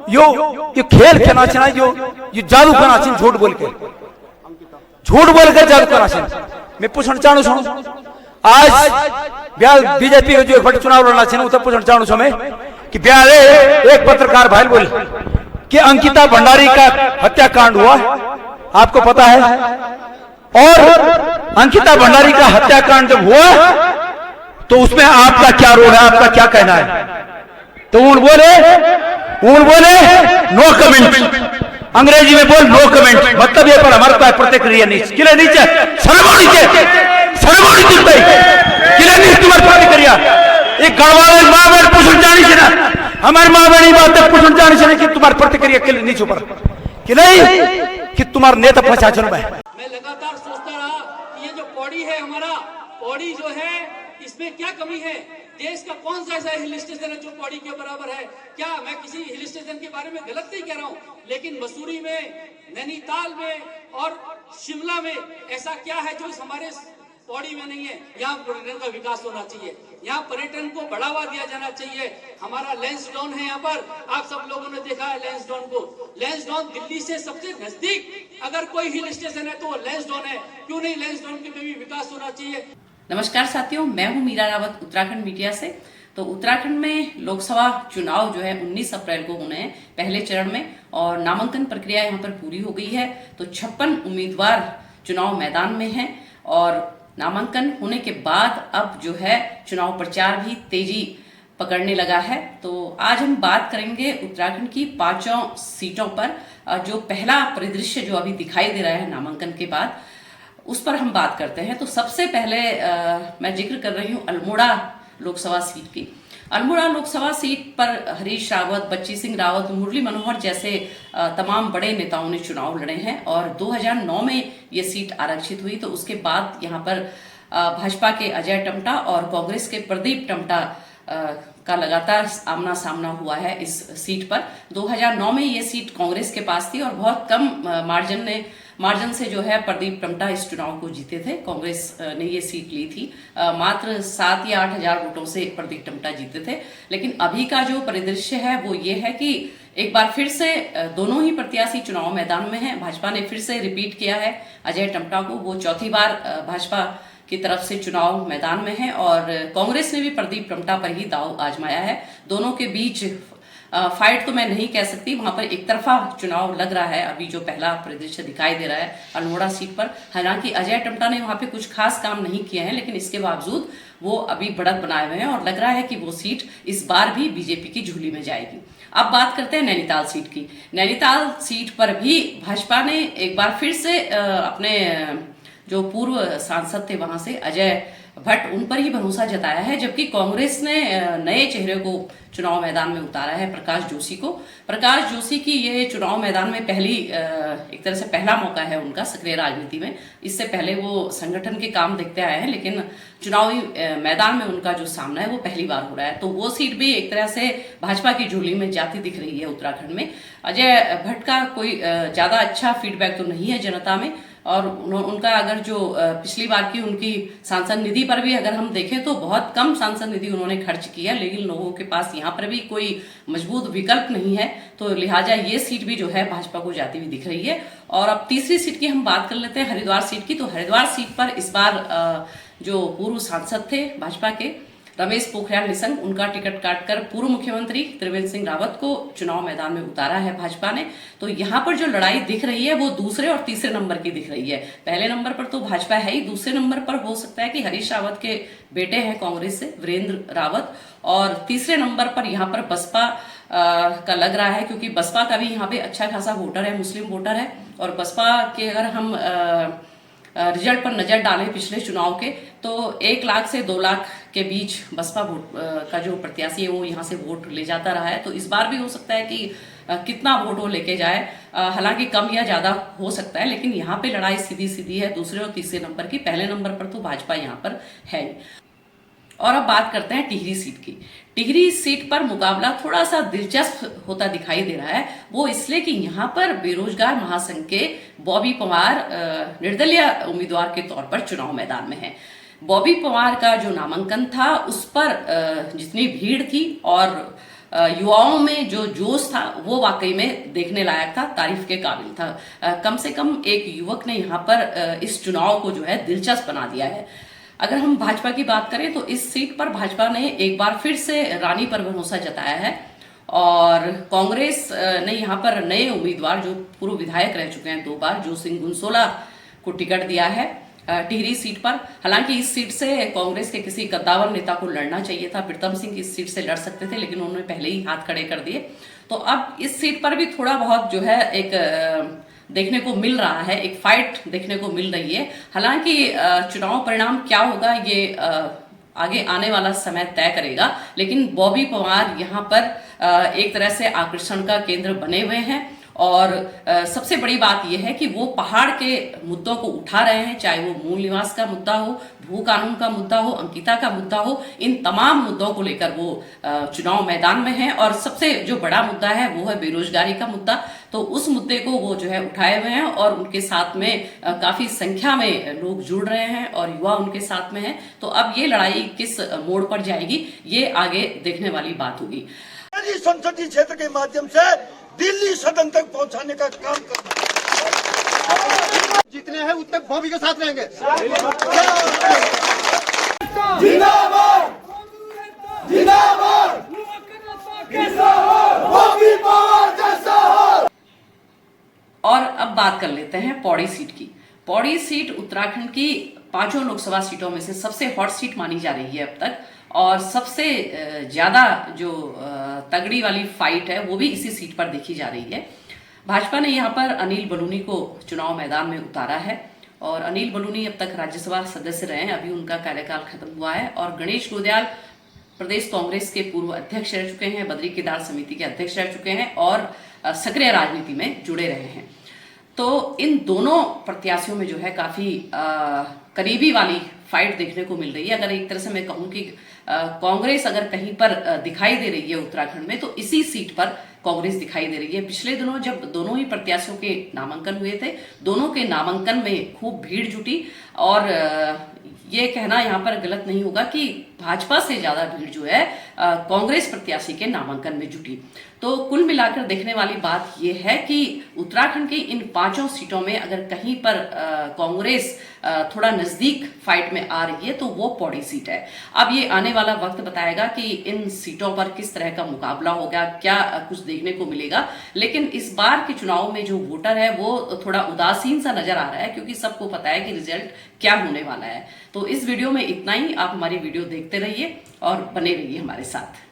यो खेल खेलना चाहिए, यो जादू करना चाहिए, झूठ बोल के जादू करना चाहिए। मैं पूछना चाहूँ छू आज बीजेपी का जो एक चुनाव लड़ना चाहिए तो पूछना चाहूँ छू मैं कि ब्याह एक पत्रकार भाई बोल कि अंकिता भंडारी का हत्याकांड हुआ, आपको पता है, और अंकिता भंडारी का हत्याकांड जब हुआ तो उसमें आपका क्या रोल है, आपका क्या कहना है? तो उन बोले नो कमेंट, अंग्रेजी में बोल नो कमेंट, मतलब ये पर हमारे पास प्रतिक्रिया नहीं, किले नीचे सरमोनी दिखता है, किले नीचे तुम्हारी प्रतिक्रिया एक गढ़वाले माँ बहन पूछना जानी से ना, हमारी माँ बहन बात तक पूछना जानी से कि तुम्हारी प्रतिक्रिया के लिए नीचे ऊपर कि नहीं कि तुम्हारा नेता प्रशासन में। मैं लगातार सोचता रहा कि ये जो पौड़ी है, हमारा पौड़ी जो है, इसमें क्या कमी है? देश का कौन सा ऐसा हिल स्टेशन है जो पौड़ी के बराबर है? क्या मैं किसी हिल स्टेशन के बारे में गलत नहीं कह रहा हूँ, लेकिन मसूरी में, नैनीताल में और शिमला में ऐसा क्या है जो हमारे पौड़ी में नहीं है? यहाँ पर्यटन का विकास होना चाहिए, यहाँ पर्यटन को बढ़ावा दिया जाना चाहिए। हमारा लैंसडाउन है यहाँ पर, आप सब लोगों ने देखा है लैंसडाउन को। लैंसडाउन दिल्ली से सबसे नजदीक अगर कोई हिल स्टेशन है तो वो लैंसडाउन है। क्यों नहीं लैंसडाउन के में भी विकास होना चाहिए? नमस्कार साथियों, मैं हूं मीरा रावत उत्तराखंड मीडिया से। तो उत्तराखंड में लोकसभा चुनाव जो है 19 अप्रैल को होने हैं पहले चरण में, और नामांकन प्रक्रिया यहाँ पर पूरी हो गई है। तो 56 उम्मीदवार चुनाव मैदान में हैं और नामांकन होने के बाद अब जो है चुनाव प्रचार भी तेजी पकड़ने लगा है। तो आज हम बात करेंगे उत्तराखंड की 5 सीटों पर। जो पहला परिदृश्य जो अभी दिखाई दे रहा है नामांकन के बाद, उस पर हम बात करते हैं। तो सबसे पहले मैं जिक्र कर रही हूँ अल्मोड़ा लोकसभा सीट की। अल्मोड़ा लोकसभा सीट पर हरीश रावत, बच्ची सिंह रावत, मुरली मनोहर जैसे तमाम बड़े नेताओं ने चुनाव लड़े हैं और 2009 में ये सीट आरक्षित हुई। तो उसके बाद यहाँ पर भाजपा के अजय टम्टा और कांग्रेस के प्रदीप टम्टा का लगातार आमना सामना हुआ है इस सीट पर। 2009 में ये सीट कांग्रेस के पास थी और बहुत कम मार्जिन से जो है प्रदीप टम्टा इस चुनाव को जीते थे। कांग्रेस ने ये सीट ली थी, मात्र 7 या 8 हजार वोटों से प्रदीप टम्टा जीते थे। लेकिन अभी का जो परिदृश्य है वो ये है कि एक बार फिर से दोनों ही प्रत्याशी चुनाव मैदान में हैं। भाजपा ने फिर से रिपीट किया है अजय टम्टा को, वो चौथी बार भाजपा की तरफ से चुनाव मैदान में है, और कांग्रेस ने भी प्रदीप टम्टा पर ही दाव आजमाया है। दोनों के बीच फाइट तो मैं नहीं कह सकती, वहां पर एक तरफा चुनाव लग रहा है अभी जो पहला परिदृश्य दिखाई दे रहा है अल्मोड़ा सीट पर। हालांकि अजय टम्टा ने वहां पे कुछ खास काम नहीं किए हैं, लेकिन इसके बावजूद वो अभी बढ़त बनाए हुए हैं और लग रहा है कि वो सीट इस बार भी बीजेपी की झोली में जाएगी। अब बात करते हैं नैनीताल सीट की। नैनीताल सीट पर भी भाजपा ने एक बार फिर से अपने जो पूर्व सांसद थे वहां से अजय भट्ट, उन पर ही भरोसा जताया है, जबकि कांग्रेस ने नए चेहरे को चुनाव मैदान में उतारा है, प्रकाश जोशी को। प्रकाश जोशी की ये चुनाव मैदान में एक तरह से पहला मौका है उनका सक्रिय राजनीति में। इससे पहले वो संगठन के काम देखते आए हैं, लेकिन चुनावी मैदान में उनका जो सामना है वो पहली बार हो रहा है। तो वो सीट भी एक तरह से भाजपा की झोली में जाती दिख रही है उत्तराखंड में। अजय भट्ट का कोई ज्यादा अच्छा फीडबैक तो नहीं है जनता में, और उनका अगर जो पिछली बार की उनकी सांसद निधि पर भी अगर हम देखें तो बहुत कम सांसद निधि उन्होंने खर्च की है, लेकिन लोगों के पास यहाँ पर भी कोई मजबूत विकल्प नहीं है। तो लिहाजा ये सीट भी जो है भाजपा को जाती हुई दिख रही है। और अब तीसरी सीट की हम बात कर लेते हैं, हरिद्वार सीट की। तो हरिद्वार सीट पर इस बार जो पूर्व सांसद थे भाजपा के रमेश पोखरियाल निशंक, उनका टिकट काटकर पूर्व मुख्यमंत्री त्रिवेंद्र सिंह रावत को चुनाव मैदान में उतारा है भाजपा ने। तो यहाँ पर जो लड़ाई दिख रही है वो दूसरे और तीसरे नंबर की दिख रही है। पहले नंबर पर तो भाजपा है ही, दूसरे नंबर पर हो सकता है कि हरीश रावत के बेटे हैं कांग्रेस से वीरेंद्र रावत, और तीसरे नंबर पर यहाँ पर बसपा का लग रहा है, क्योंकि बसपा का भी यहाँ पे अच्छा खासा वोटर है, मुस्लिम वोटर है। और बसपा के अगर हम रिजल्ट पर नजर डालें पिछले चुनाव के, तो 1 लाख से 2 लाख के बीच बसपा वोट का जो प्रत्याशी है वो यहाँ से वोट ले जाता रहा है। तो इस बार भी हो सकता है कि कितना वोट वो लेके जाए, हालांकि कम या ज्यादा हो सकता है, लेकिन यहाँ पे लड़ाई सीधी सीधी है दूसरे और तीसरे नंबर की। पहले नंबर पर तो भाजपा यहाँ पर है। और अब बात करते हैं टिहरी सीट की। टिहरी सीट पर मुकाबला थोड़ा सा दिलचस्प होता दिखाई दे रहा है, वो इसलिए कि यहाँ पर बेरोजगार महासंघ के बॉबी पवार निर्दलीय उम्मीदवार के तौर पर चुनाव मैदान में है। बॉबी पवार का जो नामांकन था उस पर जितनी भीड़ थी और युवाओं में जो जोश था वो वाकई में देखने लायक था, तारीफ के काबिल था। कम से कम एक युवक ने यहाँ पर इस चुनाव को जो है दिलचस्प बना दिया है। अगर हम भाजपा की बात करें तो इस सीट पर भाजपा ने एक बार फिर से रानी पर भरोसा जताया है और कांग्रेस ने यहाँ पर नए उम्मीदवार जो पूर्व विधायक रह चुके हैं 2 बार, जो सिंह गुनसोला को टिकट दिया है टिहरी सीट पर। हालांकि इस सीट से कांग्रेस के किसी कद्दावर नेता को लड़ना चाहिए था, प्रीतम सिंह इस सीट से लड़ सकते थे, लेकिन उन्होंने पहले ही हाथ खड़े कर दिए। तो अब इस सीट पर भी थोड़ा बहुत जो है एक देखने को मिल रहा है, एक फाइट देखने को मिल रही है। हालांकि चुनाव परिणाम क्या होगा ये आगे आने वाला समय तय करेगा, लेकिन बॉबी पवार यहाँ पर एक तरह से आकर्षण का केंद्र बने हुए हैं और सबसे बड़ी बात यह है कि वो पहाड़ के मुद्दों को उठा रहे हैं, चाहे वो मूल निवास का मुद्दा हो, भू कानून का मुद्दा हो, अंकिता का मुद्दा हो, इन तमाम मुद्दों को लेकर वो चुनाव मैदान में हैं। और सबसे जो बड़ा मुद्दा है वो है बेरोजगारी का मुद्दा। तो उस मुद्दे को वो जो है उठाए हुए हैं और उनके साथ में काफी संख्या में लोग जुड़ रहे हैं और युवा उनके साथ में हैं। तो अब ये लड़ाई किस मोड़ पर जाएगी ये आगे देखने वाली बात होगी। संसदीय क्षेत्र के माध्यम से दिल्ली सदन तक पहुंचाने का काम करना, जितने हैं उतने बॉबी के साथ रहेंगे। जिंदाबाद जिंदाबाद बॉबी पवार जैसा हो। और अब बात कर लेते हैं पौड़ी सीट की। पौड़ी सीट उत्तराखंड की 5 लोकसभा सीटों में से सबसे हॉट सीट मानी जा रही है अब तक और सबसे ज्यादा जो तगड़ी वाली फाइट है वो भी इसी सीट पर देखी जा रही है। भाजपा ने यहाँ पर अनिल बलूनी को चुनाव मैदान में उतारा है और अनिल बलूनी अब तक राज्यसभा सदस्य रहे हैं, अभी उनका कार्यकाल खत्म हुआ है। और गणेश गोंदियाल प्रदेश कांग्रेस के पूर्व अध्यक्ष रह चुके हैं, बद्री केदार समिति के अध्यक्ष रह चुके हैं और सक्रिय राजनीति में जुड़े रहे हैं। तो इन दोनों प्रत्याशियों में जो है काफी करीबी वाली फाइट देखने को मिल रही है। अगर एक तरह से मैं कहूं कि कांग्रेस अगर कहीं पर दिखाई दे रही है उत्तराखंड में तो इसी सीट पर कांग्रेस दिखाई दे रही है। पिछले दिनों जब दोनों ही प्रत्याशियों के नामांकन हुए थे, दोनों के नामांकन में खूब भीड़ जुटी और ये कहना यहाँ पर गलत नहीं होगा कि भाजपा से ज्यादा भीड़ जो है कांग्रेस प्रत्याशी के नामांकन में जुटी। तो कुल मिलाकर देखने वाली बात यह है कि उत्तराखंड की इन 5 सीटों में अगर कहीं पर कांग्रेस थोड़ा नजदीक फाइट में आ रही है तो वो पौड़ी सीट है। अब ये आने वाला वक्त बताएगा कि इन सीटों पर किस तरह का मुकाबला होगा, क्या कुछ देखने को मिलेगा। लेकिन इस बार के चुनाव में जो वोटर है वो थोड़ा उदासीन सा नजर आ रहा है क्योंकि सबको पता है कि रिजल्ट क्या होने वाला है। तो इस वीडियो में इतना ही। आप हमारी वीडियो देखते रहिए और बने रहिए हमारे साथ।